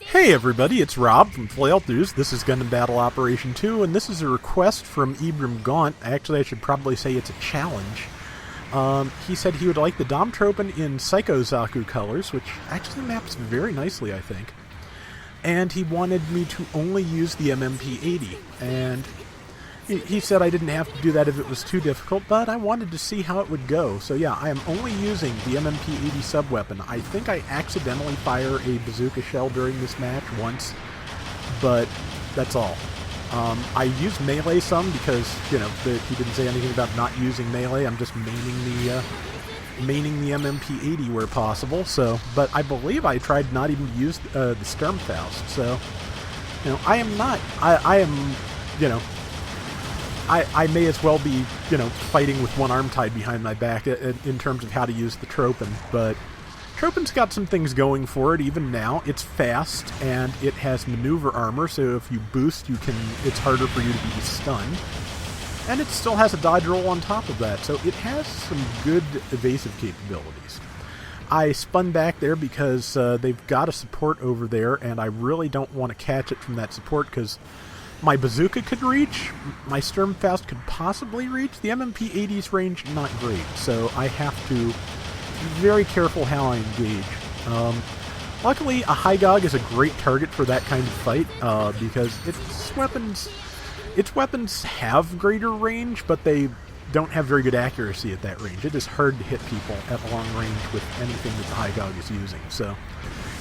Hey everybody, it's Rob from Flailthroughs. This is Gundam Battle Operation 2, and this is a request from Ibram Gaunt. Actually, I should probably say it's a challenge. He said he would like the Dom Tropen in Psycho Zaku colors, which actually maps very nicely, I think. And he wanted me to only use the MMP-80, and he said I didn't have to do that if it was too difficult, but I wanted to see how it would go. So yeah, I am only using the MMP-80 sub-weapon. I think I accidentally fire a bazooka shell during this match once, but that's all. I use melee some because, you know, he didn't say anything about not using melee. I'm just maining the MMP-80 where possible. So, but I believe I tried not even to use the Sturmfaust. So, you know, I am, you know, I may as well be, you know, fighting with one arm tied behind my back in terms of how to use the Tropen, but Tropen's got some things going for it even now. It's fast, and it has maneuver armor, so if you boost, it's harder for you to be stunned. And it still has a dodge roll on top of that, so it has some good evasive capabilities. I spun back there because they've got a support over there, and I really don't want to catch it from that support because my bazooka could reach, my Sturmfaust could possibly reach. The MMP-80's range, not great, so I have to be very careful how I engage. Luckily, a Hygog is a great target for that kind of fight, because its weapons have greater range, but they don't have very good accuracy at that range. It is hard to hit people at long range with anything that the Hygog is using, so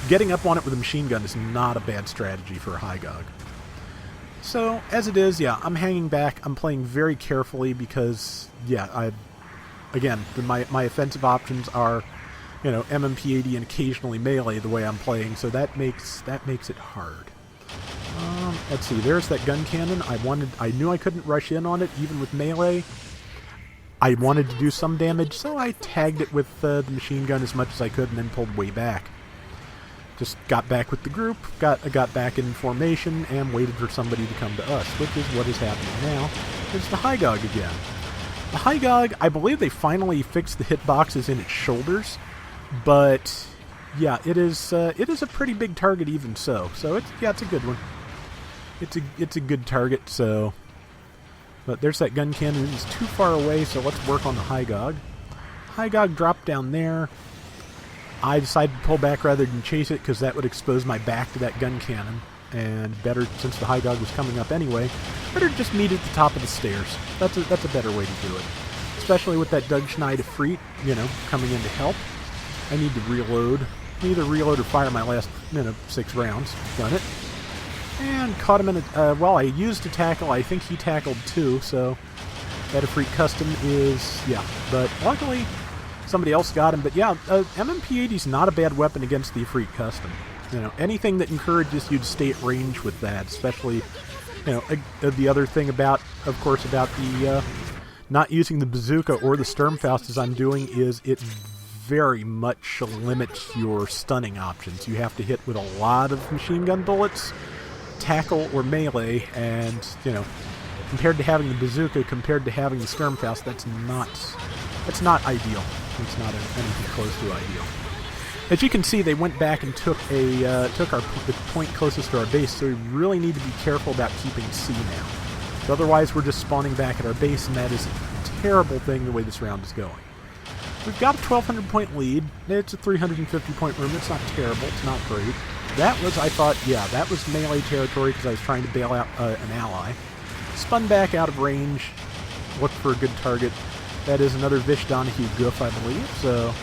getting up on it with a machine gun is not a bad strategy for a Hygog. So, as it is, yeah, I'm hanging back. I'm playing very carefully because, yeah, my offensive options are, you know, MMP-80 and occasionally melee the way I'm playing, so that makes it hard. Let's see, there's that gun cannon. I knew I couldn't rush in on it, even with melee. I wanted to do some damage, so I tagged it with the machine gun as much as I could and then pulled way back. Just got back with the group, got back in formation, and waited for somebody to come to us, which is what is happening now. It's the Hygog again. The Hygog, I believe they finally fixed the hitboxes in its shoulders, but yeah, it is a pretty big target even so. So it's a good one. It's a good target. So, but there's that gun cannon. It is too far away, so let's work on the Hygog. Hygog dropped down there. I decided to pull back rather than chase it because that would expose my back to that gun cannon. And better, since the Hygog was coming up anyway, better just meet at the top of the stairs. That's a better way to do it. Especially with that Doug Schneider Freet, you know, coming in to help. I need to reload. Either reload or fire my last, 6 rounds. Done it. And caught him in a... well, I used a tackle. I think he tackled too, so... that Freet custom is... yeah. But luckily, somebody else got him. But yeah, MMP-80's not a bad weapon against the Freet custom. You know, anything that encourages you to stay at range with that, especially, you know, the other thing about the not using the bazooka or the Sturmfaust as I'm doing is it very much limits your stunning options. You have to hit with a lot of machine gun bullets, tackle, or melee, and, you know, compared to having the bazooka, compared to having the Sturmfaust, that's not ideal. It's not anything close to ideal. As you can see, they went back and took the point closest to our base, so we really need to be careful about keeping C now. So otherwise, we're just spawning back at our base, and that is a terrible thing the way this round is going. We've got a 1,200 point lead. It's a 350 point room. It's not terrible. It's not great. That was, I thought, yeah, that was melee territory because I was trying to bail out an ally. Spun back out of range. Looked for a good target. That is another Vish Donahue goof, I believe, so...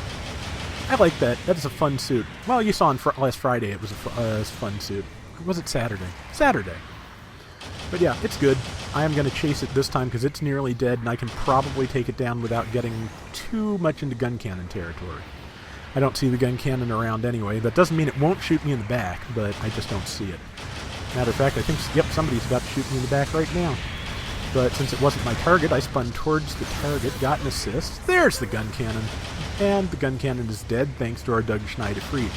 I like that. That is a fun suit. Well, you saw on last Friday it was a fun suit. Or was it Saturday? Saturday. But yeah, it's good. I am going to chase it this time because it's nearly dead, and I can probably take it down without getting too much into gun cannon territory. I don't see the gun cannon around anyway. That doesn't mean it won't shoot me in the back, but I just don't see it. Matter of fact, I think, yep, somebody's about to shoot me in the back right now. But since it wasn't my target, I spun towards the target, got an assist. There's the gun cannon. And the gun cannon is dead thanks to our Doug Schneider Freet.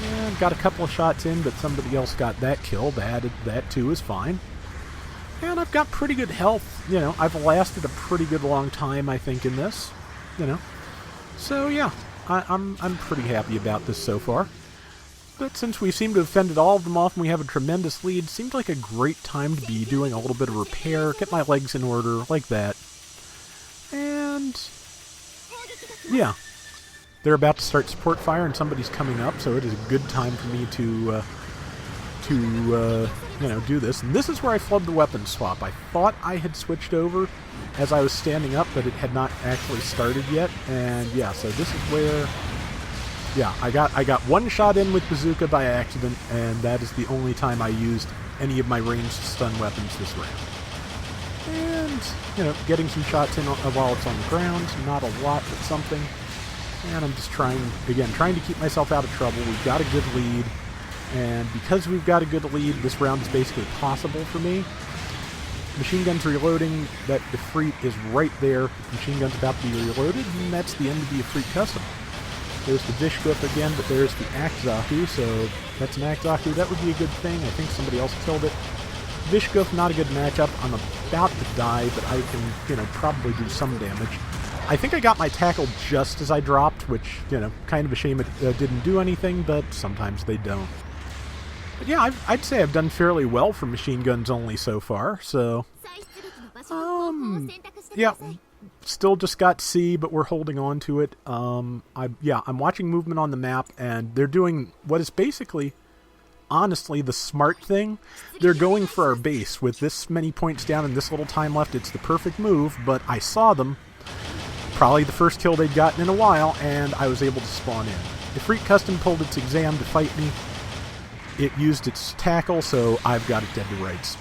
And got a couple of shots in, but somebody else got that kill. That too is fine. And I've got pretty good health. You know, I've lasted a pretty good long time, I think, in this. You know. So yeah, I'm pretty happy about this so far. But since we seem to have fended all of them off and we have a tremendous lead, seemed like a great time to be doing a little bit of repair, get my legs in order, like that. And yeah, they're about to start support fire and somebody's coming up, so it is a good time for me to do this. And this is where I flubbed the weapon swap. I thought I had switched over as I was standing up, but it had not actually started yet. And yeah, so this is where, yeah, I got one shot in with bazooka by accident, and that is the only time I used any of my ranged stun weapons this round. And, getting some shots in while it's on the ground. Not a lot, but something. And I'm just trying to keep myself out of trouble. We've got a good lead. And because we've got a good lead, this round is basically possible for me. Machine gun's reloading. That Ifrit is right there. Machine gun's about to be reloaded, and that's the end of the Ifrit custom. There's the Vishguff again, but there's the Akzaku, so that's an Akzaku. That would be a good thing. I think somebody else killed it. Vishguff, not a good matchup. I'm about to die, but I can, probably do some damage. I think I got my tackle just as I dropped, which, kind of a shame it didn't do anything, but sometimes they don't. But yeah, I'd say I've done fairly well for machine guns only so far, so... yeah, still just got C, but we're holding on to it. I'm watching movement on the map, and they're doing what is basically, honestly, the smart thing. They're going for our base. With this many points down and this little time left, it's the perfect move, but I saw them. Probably the first kill they'd gotten in a while, and I was able to spawn in. Ifrit Custom pulled its exam to fight me. It used its tackle, so I've got it dead to rights.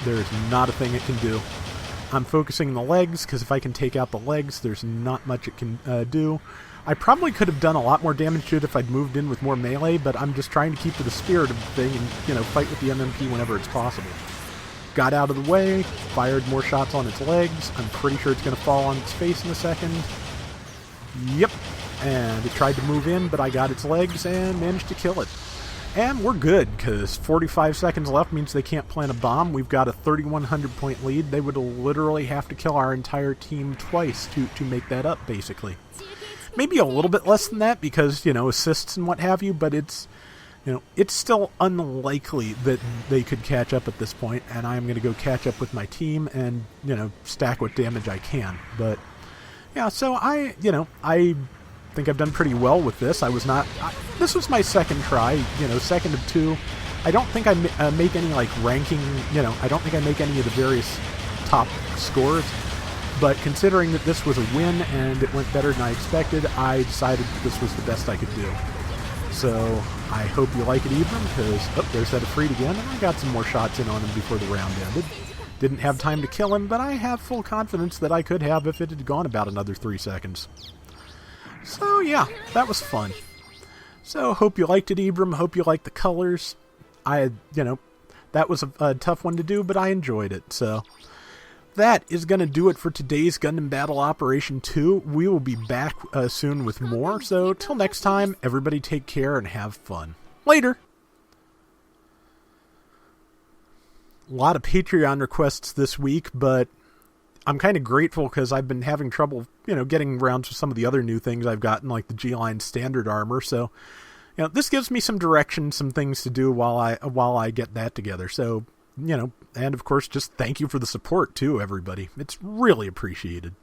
There's not a thing it can do. I'm focusing on the legs, because if I can take out the legs, there's not much it can do. I probably could have done a lot more damage to it if I'd moved in with more melee, but I'm just trying to keep to the spirit of the thing and, fight with the MMP whenever it's possible. Got out of the way, fired more shots on its legs. I'm pretty sure it's going to fall on its face in a second. Yep. And it tried to move in, but I got its legs and managed to kill it. And we're good, because 45 seconds left means they can't plant a bomb. We've got a 3,100 point lead. They would literally have to kill our entire team twice to make that up, basically. Maybe a little bit less than that, because, assists and what have you, but it's still unlikely that they could catch up at this point, and I'm going to go catch up with my team and, stack what damage I can. But, yeah, so I think I've done pretty well with this. This was my second try, second of two. I don't think I make any, ranking, I don't think I make any of the various top scores, but considering that this was a win and it went better than I expected, I decided that this was the best I could do. So, I hope you like it, Ibram, because, there's that Ifrit again, and I got some more shots in on him before the round ended. Didn't have time to kill him, but I have full confidence that I could have if it had gone about another 3 seconds. So, yeah, that was fun. So, hope you liked it, Ibram. Hope you liked the colors. That was a tough one to do, but I enjoyed it. So, that is going to do it for today's Gundam Battle Operation 2. We will be back soon with more. So, till next time, everybody take care and have fun. Later! A lot of Patreon requests this week, but I'm kind of grateful because I've been having trouble, getting around to some of the other new things I've gotten, like the G-Line standard armor. So, this gives me some direction, some things to do while I get that together. So, and of course, just thank you for the support too, everybody. It's really appreciated.